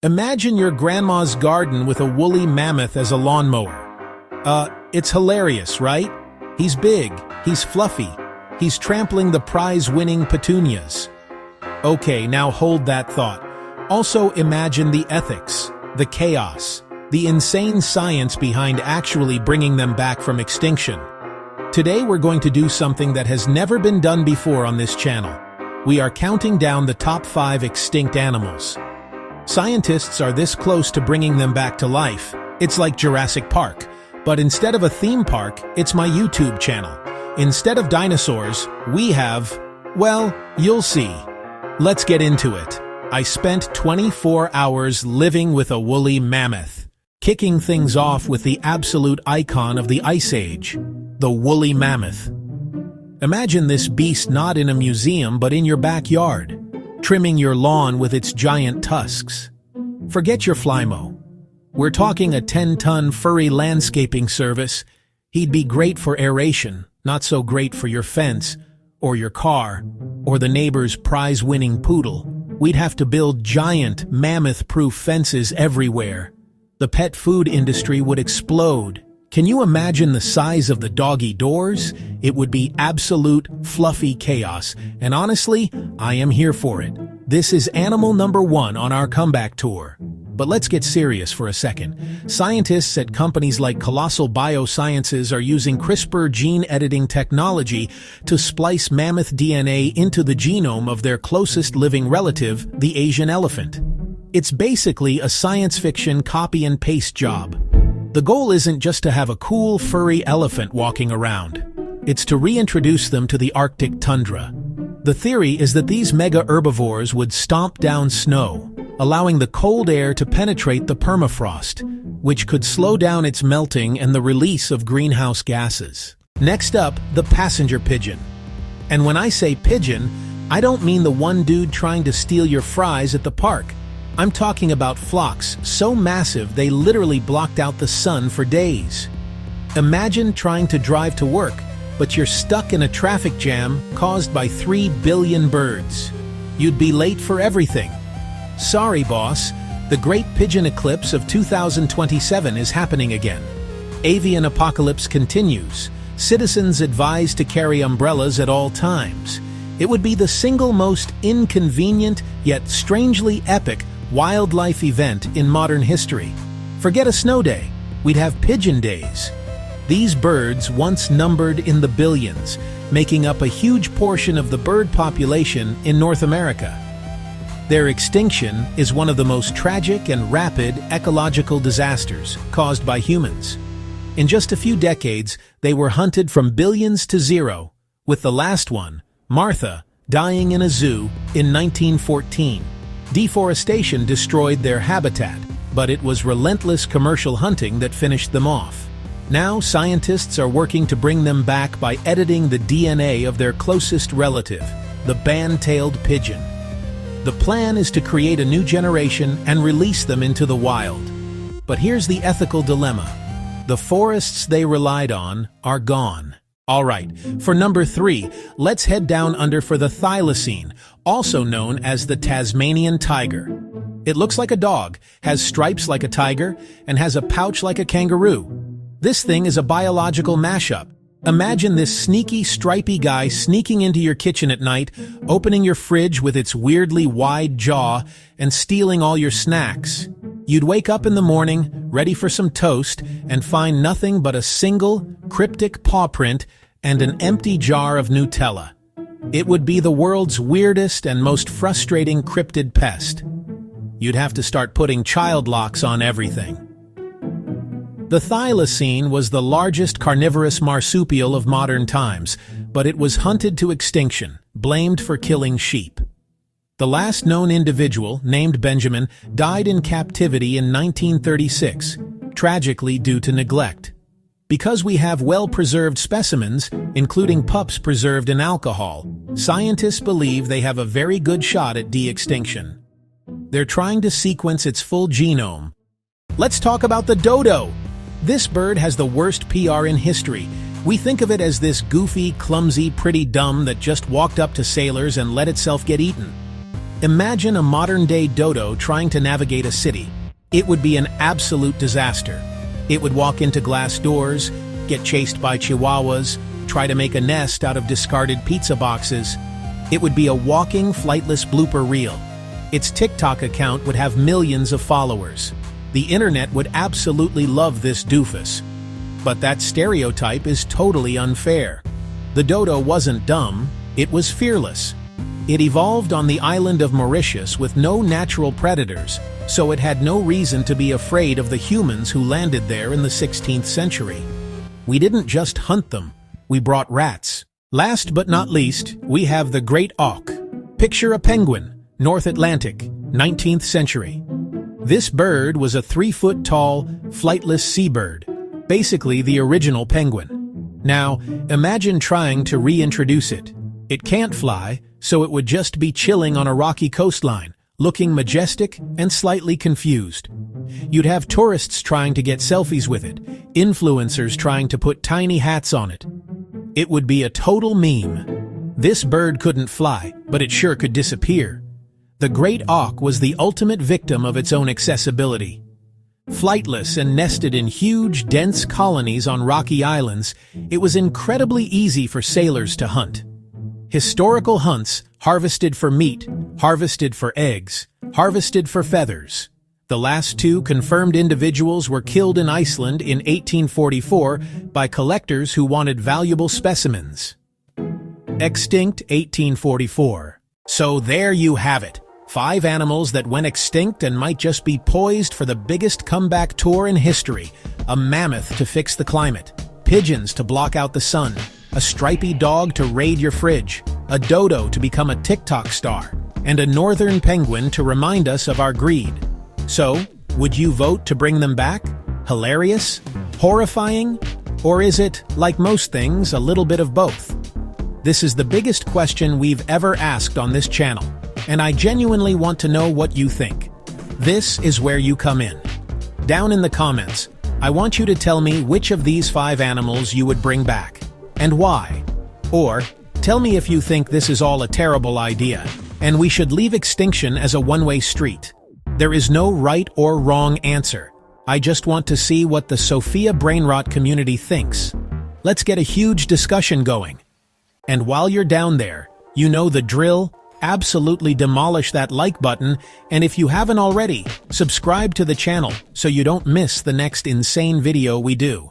Imagine your grandma's garden with a woolly mammoth as a lawnmower. It's hilarious, right? He's big, he's fluffy, he's trampling the prize-winning petunias. Okay, now hold that thought. Also imagine the ethics, the chaos, the insane science behind actually bringing them back from extinction. Today we're going to do something that has never been done before on this channel. We are counting down the top 5 extinct animals. Scientists are this close to bringing them back to life. It's like Jurassic Park, but instead of a theme park, it's my YouTube channel. Instead of dinosaurs, we have, well, you'll see. Let's get into it. I spent 24 hours living with a woolly mammoth, kicking things off with the absolute icon of the Ice Age, the woolly mammoth. Imagine this beast not in a museum but in your backyard, trimming your lawn with its giant tusks. Forget your Flymo. We're talking a 10-ton furry landscaping service. He'd be great for aeration, not so great for your fence, or your car, or the neighbor's prize-winning poodle. We'd have to build giant, mammoth-proof fences everywhere. The pet food industry would explode. Can you imagine the size of the doggy doors? It would be absolute fluffy chaos, and honestly, I am here for it. This is animal number 1 on our comeback tour. But let's get serious for a second. Scientists at companies like Colossal Biosciences are using CRISPR gene editing technology to splice mammoth DNA into the genome of their closest living relative, the Asian elephant. It's basically a science fiction copy and paste job. The goal isn't just to have a cool, furry elephant walking around. It's to reintroduce them to the Arctic tundra. The theory is that these mega herbivores would stomp down snow, allowing the cold air to penetrate the permafrost, which could slow down its melting and the release of greenhouse gases. Next up, the passenger pigeon. And when I say pigeon, I don't mean the one dude trying to steal your fries at the park. I'm talking about flocks so massive they literally blocked out the sun for days. Imagine trying to drive to work, but you're stuck in a traffic jam caused by 3 billion birds. You'd be late for everything. Sorry, boss. The Great Pigeon Eclipse of 2027 is happening again. Avian apocalypse continues. Citizens advised to carry umbrellas at all times. It would be the single most inconvenient yet strangely epic wildlife event in modern history. Forget a snow day. We'd have pigeon days. These birds once numbered in the billions, making up a huge portion of the bird population in North America. Their extinction is one of the most tragic and rapid ecological disasters caused by humans. In just a few decades, they were hunted from billions to zero, with the last one, Martha, dying in a zoo in 1914. Deforestation destroyed their habitat, but it was relentless commercial hunting that finished them off. Now, scientists are working to bring them back by editing the DNA of their closest relative, the band-tailed pigeon. The plan is to create a new generation and release them into the wild. But here's the ethical dilemma. The forests they relied on are gone. All right, for number 3, let's head down under for the Thylacine, also known as the Tasmanian tiger. It looks like a dog, has stripes like a tiger, and has a pouch like a kangaroo. This thing is a biological mashup. Imagine this sneaky, stripy guy sneaking into your kitchen at night, opening your fridge with its weirdly wide jaw, and stealing all your snacks. You'd wake up in the morning, ready for some toast, and find nothing but a single, cryptic paw print and an empty jar of Nutella. It would be the world's weirdest and most frustrating cryptid pest. You'd have to start putting child locks on everything. The Thylacine was the largest carnivorous marsupial of modern times, but it was hunted to extinction, blamed for killing sheep. The last known individual, named Benjamin, died in captivity in 1936, tragically due to neglect. Because we have well-preserved specimens, including pups preserved in alcohol, scientists believe they have a very good shot at de-extinction. They're trying to sequence its full genome. Let's talk about the dodo. This bird has the worst PR in history. We think of it as this goofy, clumsy, pretty dumb that just walked up to sailors and let itself get eaten. Imagine a modern-day dodo trying to navigate a city. It would be an absolute disaster. It would walk into glass doors, get chased by chihuahuas, try to make a nest out of discarded pizza boxes. It would be a walking, flightless blooper reel. Its TikTok account would have millions of followers. The internet would absolutely love this doofus. But that stereotype is totally unfair. The dodo wasn't dumb, it was fearless. It evolved on the island of Mauritius with no natural predators, so it had no reason to be afraid of the humans who landed there in the 16th century. We didn't just hunt them, we brought rats. Last but not least, we have the great auk. Picture a penguin, North Atlantic, 19th century. This bird was a 3-foot-tall, flightless seabird, basically the original penguin. Now, imagine trying to reintroduce it. It can't fly, so it would just be chilling on a rocky coastline, looking majestic and slightly confused. You'd have tourists trying to get selfies with it, influencers trying to put tiny hats on it. It would be a total meme. This bird couldn't fly, but it sure could disappear. The great auk was the ultimate victim of its own accessibility. Flightless and nested in huge, dense colonies on rocky islands, it was incredibly easy for sailors to hunt. Historical hunts harvested for meat, harvested for eggs, harvested for feathers. The last two confirmed individuals were killed in Iceland in 1844 by collectors who wanted valuable specimens. Extinct 1844. So there you have it. 5 animals that went extinct and might just be poised for the biggest comeback tour in history. A mammoth to fix the climate, pigeons to block out the sun, a stripy dog to raid your fridge, a dodo to become a TikTok star, and a northern penguin to remind us of our greed. So, would you vote to bring them back? Hilarious? Horrifying? Or is it, like most things, a little bit of both? This is the biggest question we've ever asked on this channel, and I genuinely want to know what you think. This is where you come in. Down in the comments, I want you to tell me which of these 5 animals you would bring back, and why. Or, tell me if you think this is all a terrible idea, and we should leave extinction as a one-way street. There is no right or wrong answer. I just want to see what the Sophia Brainrot community thinks. Let's get a huge discussion going. And while you're down there, you know the drill. Absolutely demolish that like button, and if you haven't already, subscribe to the channel so you don't miss the next insane video we do.